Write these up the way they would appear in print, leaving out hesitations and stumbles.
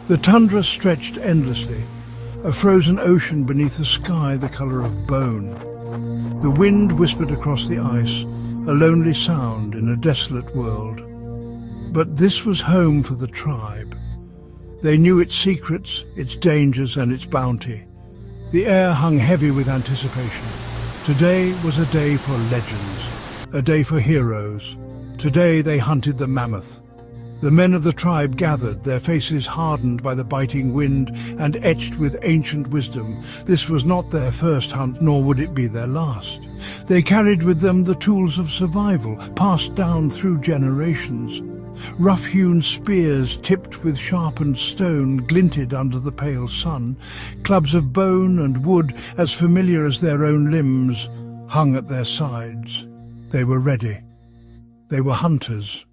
The tundra stretched endlessly, a frozen ocean beneath a sky the color of bone. The wind whispered across the ice, a lonely sound in a desolate world. But this was home for the tribe. They knew its secrets, its dangers, and its bounty. The air hung heavy with anticipation. Today was a day for legends, a day for heroes. Today they hunted the mammoth. The men of the tribe gathered, their faces hardened by the biting wind and etched with ancient wisdom. This was not their first hunt, nor would it be their last. They carried with them the tools of survival, passed down through generations. Rough-hewn spears tipped with sharpened stone glinted under the pale sun. Clubs of bone and wood, as familiar as their own limbs, hung at their sides. They were ready. They were hunters.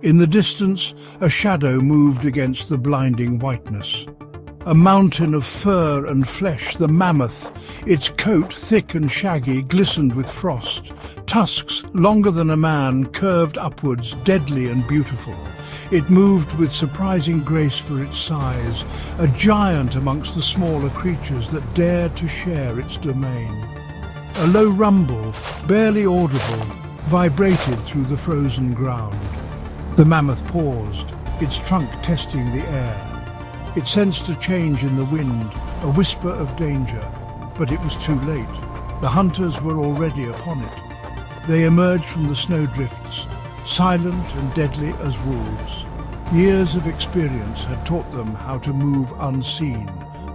In the distance, a shadow moved against the blinding whiteness. A mountain of fur and flesh, the mammoth. Its coat, thick and shaggy, glistened with frost. Tusks, longer than a man, curved upwards, deadly and beautiful. It moved with surprising grace for its size, a giant amongst the smaller creatures that dared to share its domain. A low rumble, barely audible, vibrated through the frozen ground. The mammoth paused, its trunk testing the air. It sensed a change in the wind, a whisper of danger, but it was too late. The hunters were already upon it. They emerged from the snowdrifts, silent and deadly as wolves. Years of experience had taught them how to move unseen,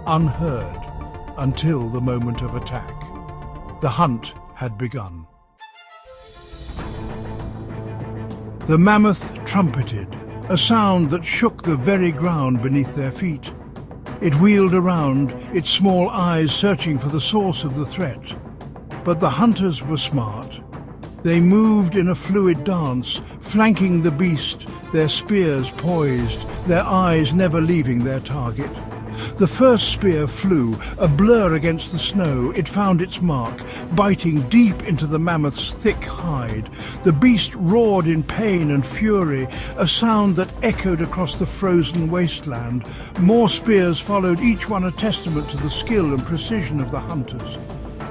unheard, until the moment of attack. The hunt had begun. The mammoth trumpeted, a sound that shook the very ground beneath their feet. It wheeled around, its small eyes searching for the source of the threat. But the hunters were smart. They moved in a fluid dance, flanking the beast, their spears poised, their eyes never leaving their target. The first spear flew, a blur against the snow. It found its mark, biting deep into the mammoth's thick hide. The beast roared in pain and fury, a sound that echoed across the frozen wasteland. More spears followed, each one a testament to the skill and precision of the hunters.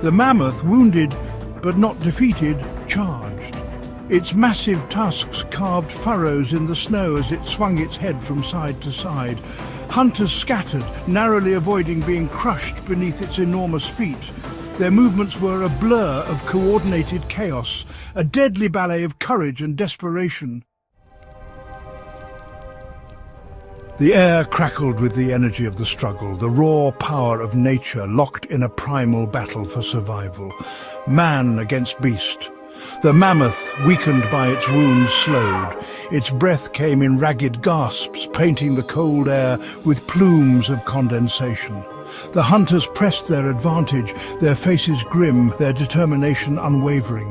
The mammoth, wounded but not defeated, charged. Its massive tusks carved furrows in the snow as it swung its head from side to side. Hunters scattered, narrowly avoiding being crushed beneath its enormous feet. Their movements were a blur of coordinated chaos, a deadly ballet of courage and desperation. The air crackled with the energy of the struggle, the raw power of nature locked in a primal battle for survival. Man against beast. The mammoth, weakened by its wounds, slowed. Its breath came in ragged gasps, painting the cold air with plumes of condensation. The hunters pressed their advantage, their faces grim, their determination unwavering.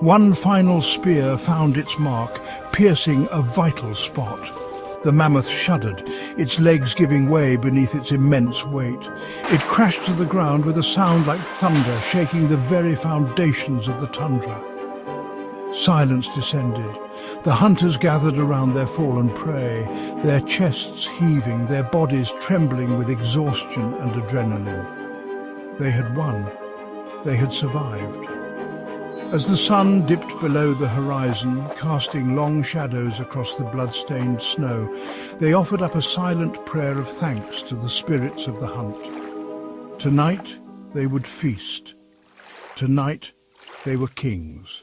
One final spear found its mark, piercing a vital spot. The mammoth shuddered, its legs giving way beneath its immense weight. It crashed to the ground with a sound like thunder, shaking the very foundations of the tundra. Silence descended. The hunters gathered around their fallen prey, their chests heaving, their bodies trembling with exhaustion and adrenaline. They had won. They had survived. As the sun dipped below the horizon, casting long shadows across the blood-stained snow, they offered up a silent prayer of thanks to the spirits of the hunt. Tonight they would feast. Tonight they were kings.